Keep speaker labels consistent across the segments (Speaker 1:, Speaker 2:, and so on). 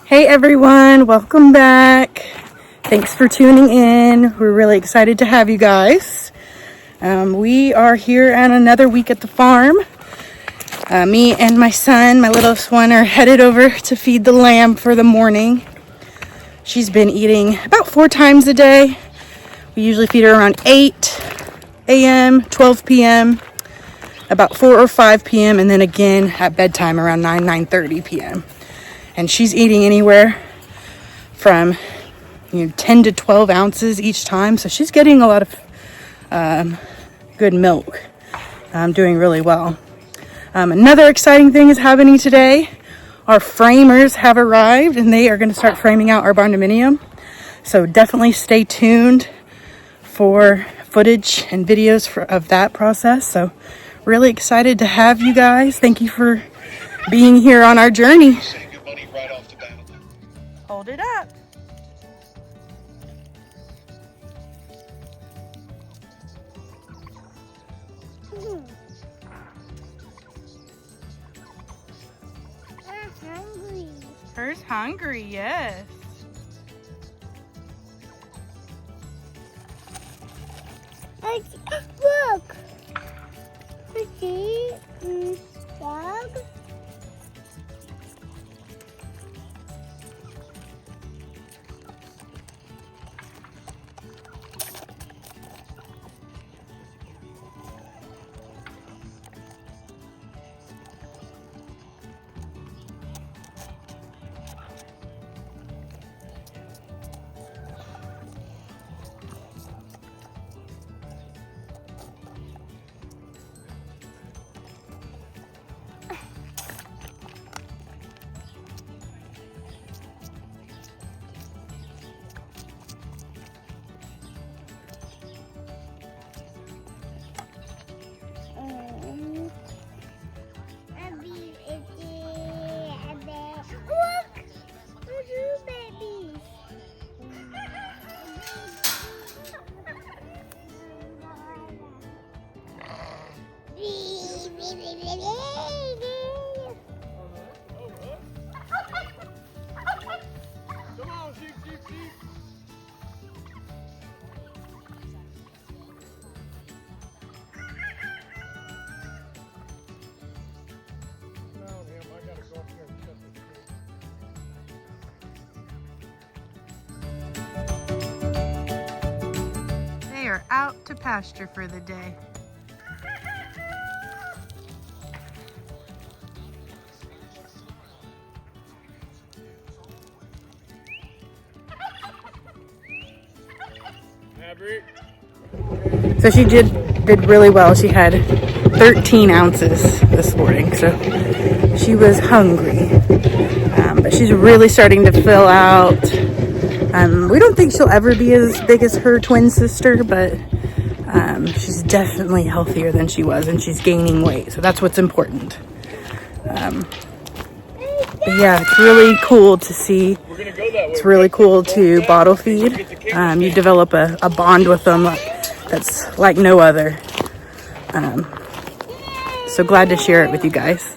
Speaker 1: Hey everyone, welcome back. Thanks for tuning in. We're really excited to have you guys. We are here on another week at the farm. Me and my son, my littlest one, are headed over to feed the lamb for the morning. She's been eating about 4 times a day. We usually feed her around 8 a.m., 12 p.m., about 4 or 5 p.m., and then again at bedtime around 9:30 p.m. And she's eating anywhere from 10 to 12 ounces each time. So she's getting a lot of good milk. Doing really well. Another exciting thing is happening today. Our framers have arrived and they are going to start framing out our barndominium. So definitely stay tuned for footage and videos of that process. So really excited to have you guys. Thank you for being here on our journey. Hold it up.
Speaker 2: Hungry.
Speaker 1: Her's hungry, yes.
Speaker 2: Look. See? Dog.
Speaker 1: They are out to pasture for the day. So she did really well. She had 13 ounces this morning, so she was hungry. But she's really starting to fill out. We don't think she'll ever be as big as her twin sister, but she's definitely healthier than she was, and she's gaining weight, so that's what's important. But yeah, it's really cool to see. It's really cool to bottle feed. You develop a bond with them that's like no other. So glad to share it with you guys.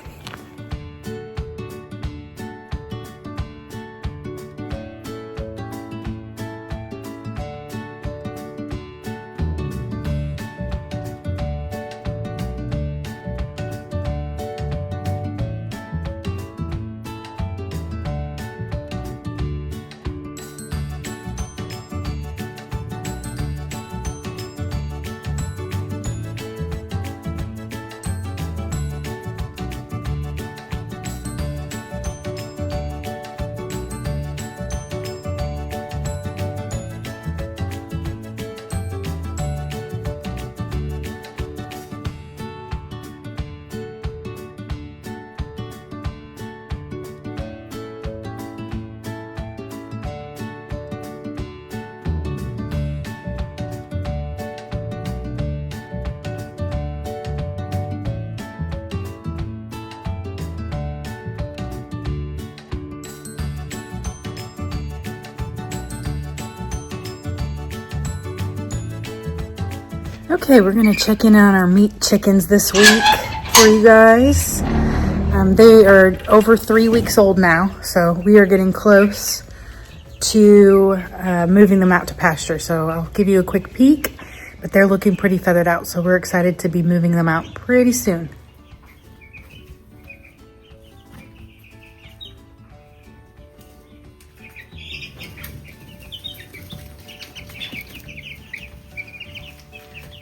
Speaker 1: Okay, we're gonna check in on our meat chickens this week for you guys. They are over 3 weeks old now, so we are getting close to moving them out to pasture. So I'll give you a quick peek, but they're looking pretty feathered out, so we're excited to be moving them out pretty soon.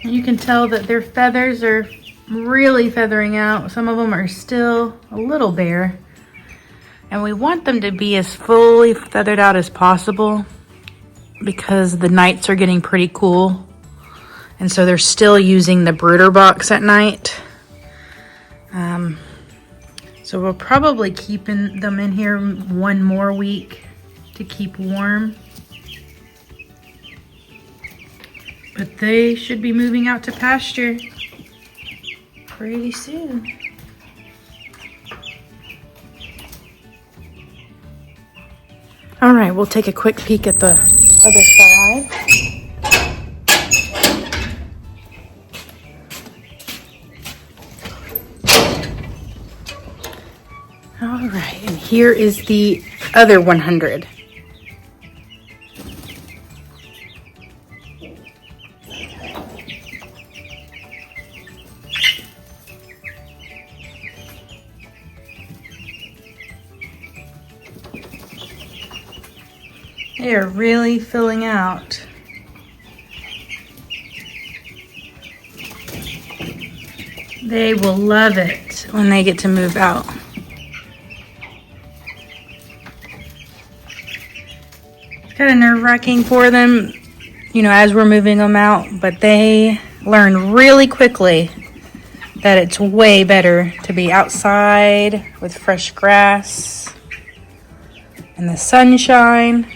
Speaker 1: You can tell that their feathers are really feathering out. Some of them are still a little bare. And we want them to be as fully feathered out as possible because the nights are getting pretty cool. And so they're still using the brooder box at night. So we'll probably keep them in here 1 more week to keep warm. But they should be moving out to pasture pretty soon. All right, we'll take a quick peek at the other side. All right, and here is the other 100. They are really filling out. They will love it when they get to move out. It's kind of nerve-wracking for them, you know, as we're moving them out, but they learn really quickly that it's way better to be outside with fresh grass and the sunshine.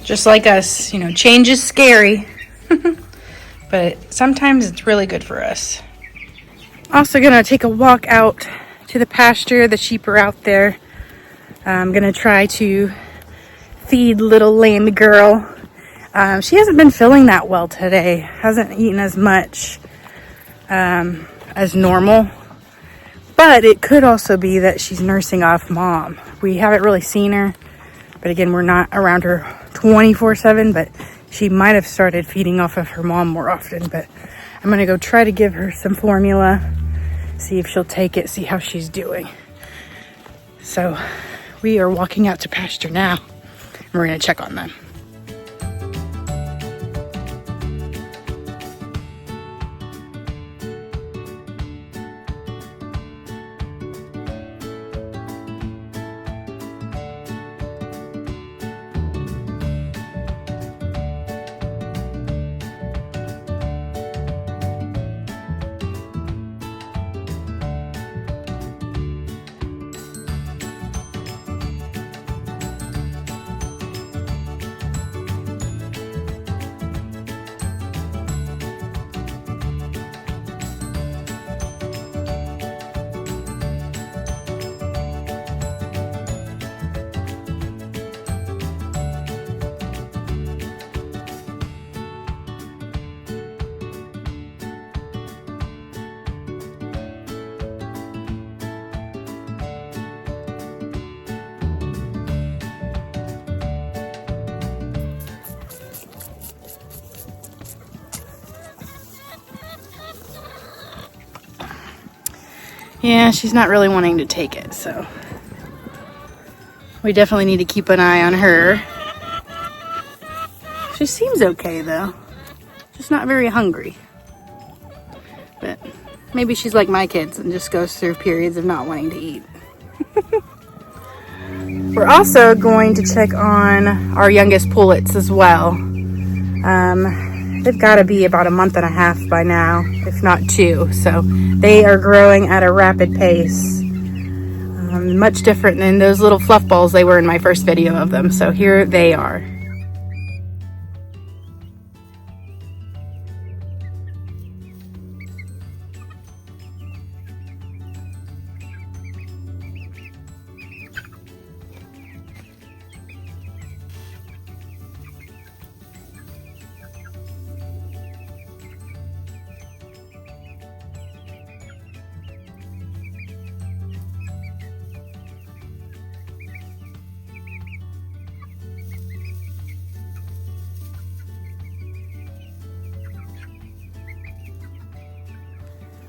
Speaker 1: Just like us, you know, change is scary, but sometimes it's really good for us. Also gonna take a walk out to the pasture. The sheep are out there. I'm gonna try to feed little lamb girl. She hasn't been feeling that well today. Hasn't eaten as much as normal, but it could also be that she's nursing off mom. We haven't really seen her, but again, we're not around her 24/7, but she might have started feeding off of her mom more often. But I'm gonna go try to give her some formula, see if she'll take it, see how she's doing. So we are walking out to pasture now, and we're gonna check on them. Yeah, she's not really wanting to take it, so we definitely need to keep an eye on her. She seems okay though, just not very hungry. But maybe she's like my kids and just goes through periods of not wanting to eat. We're also going to check on our youngest pullets as well. They've got to be about 1.5 months by now, if not 2. So they are growing at a rapid pace. Much different than those little fluff balls they were in my first video of them. So here they are.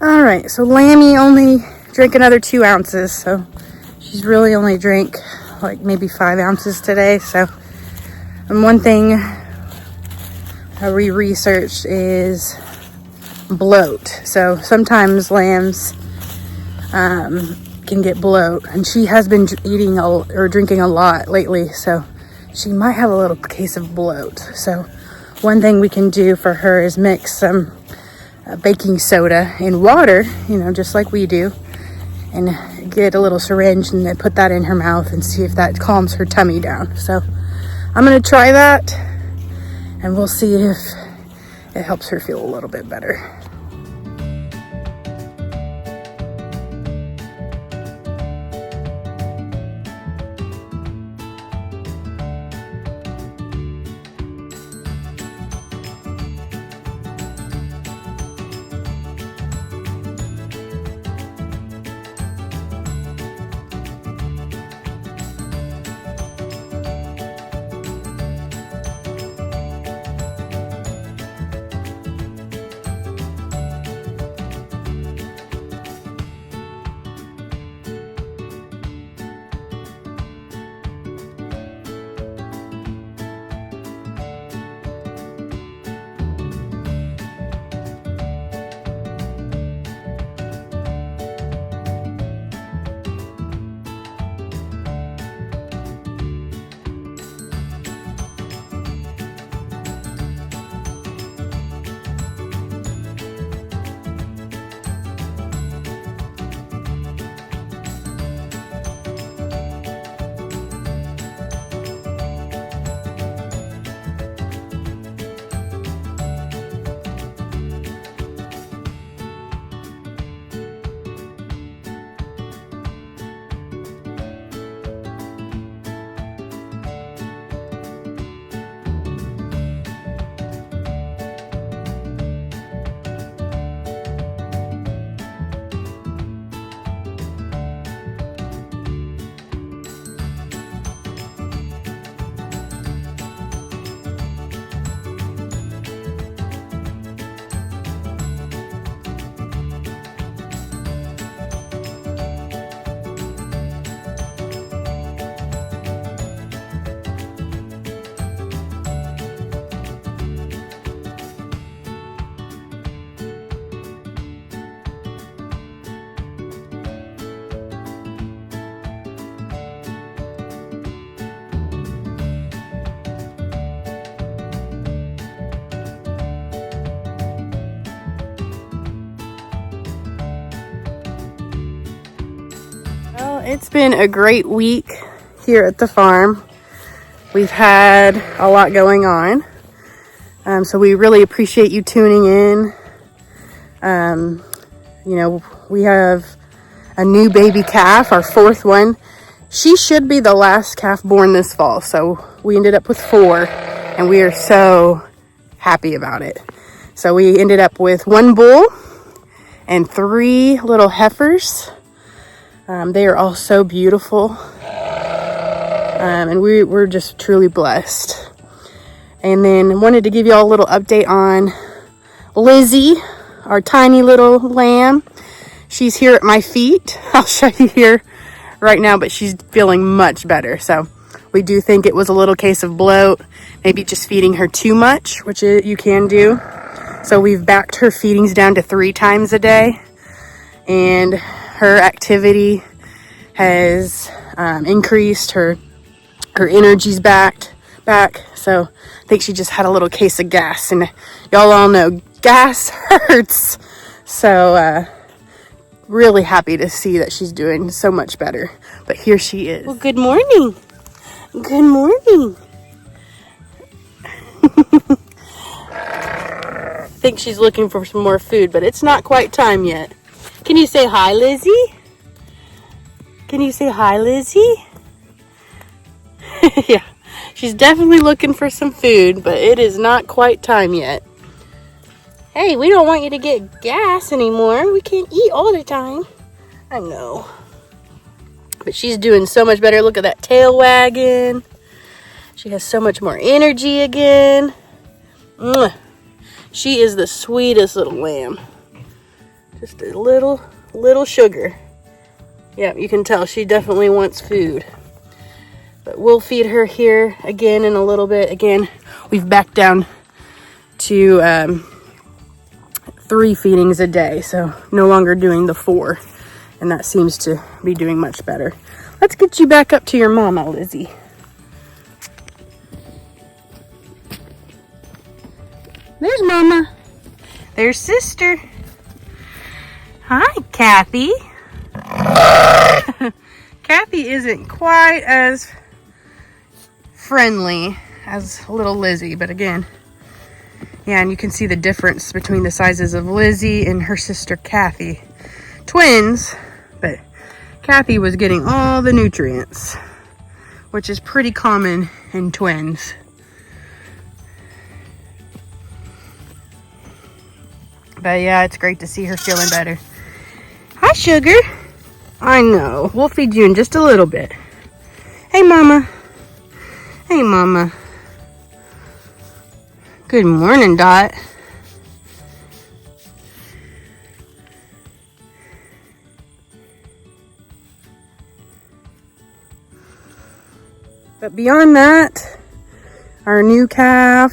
Speaker 1: All right, so Lammy only drank another 2 ounces, so she's really only drank like maybe 5 ounces today. So, and one thing we researched is bloat. So sometimes lambs can get bloat, and she has been eating or drinking a lot lately, so she might have a little case of bloat. So one thing we can do for her is mix some baking soda in water, you know, just like we do, and get a little syringe and then put that in her mouth and see if that calms her tummy down. So I'm gonna try that, and we'll see if it helps her feel a little bit better. Well, it's been a great week here at the farm. We've had a lot going on. So we really appreciate you tuning in. You know, we have a new baby calf, our 4th one. She should be the last calf born this fall. So we ended up with 4, and we are so happy about it. So we ended up with 1 bull and 3 little heifers. They are all so beautiful. And we're just truly blessed. And then wanted to give you all a little update on Lizzie, our tiny little lamb. She's here at my feet. I'll show you here right now, but she's feeling much better. So we do think it was a little case of bloat, maybe just feeding her too much, which you can do. So we've backed her feedings down to 3 times a day, and her activity has increased. Her energy's back. So I think she just had a little case of gas, and y'all all know gas hurts. So really happy to see that she's doing so much better. But here she is. Well, good morning. Good morning. I think she's looking for some more food, but it's not quite time yet. Can you say hi, Lizzie? Can you say hi, Lizzie? Yeah, she's definitely looking for some food, but it is not quite time yet. Hey, we don't want you to get gas anymore. We can't eat all the time. I know. But she's doing so much better. Look at that tail wagging. She has so much more energy again. Mwah. She is the sweetest little lamb. Just a little sugar. Yeah, you can tell she definitely wants food. But we'll feed her here again in a little bit. Again, we've backed down to 3 feedings a day, so no longer doing the 4. And that seems to be doing much better. Let's get you back up to your mama, Lizzie. There's mama. There's sister. Hi, Kathy. Kathy isn't quite as friendly as little Lizzie, but again, yeah, and you can see the difference between the sizes of Lizzie and her sister Kathy. Twins, but Kathy was getting all the nutrients, which is pretty common in twins. But yeah, it's great to see her feeling better. Hi, sugar. I know. We'll feed you in just a little bit. Hey, mama. Hey, mama. Good morning, Dot. But beyond that, our new calf,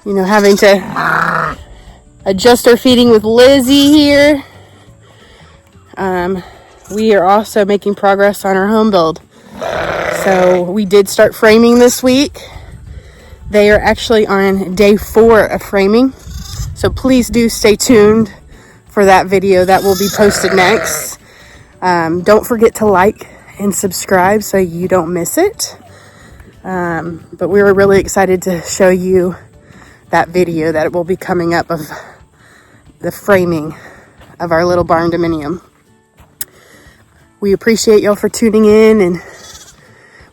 Speaker 1: you know, having to adjust our feeding with Lizzie here. We are also making progress on our home build. So we did start framing this week. They are actually on day 4 of framing. So please do stay tuned for that video that will be posted next. Don't forget to like and subscribe so you don't miss it. But we were really excited to show you that video that will be coming up of the framing of our little barn dominium. We appreciate y'all for tuning in, and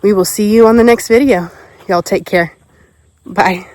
Speaker 1: we will see you on the next video. Y'all take care. Bye.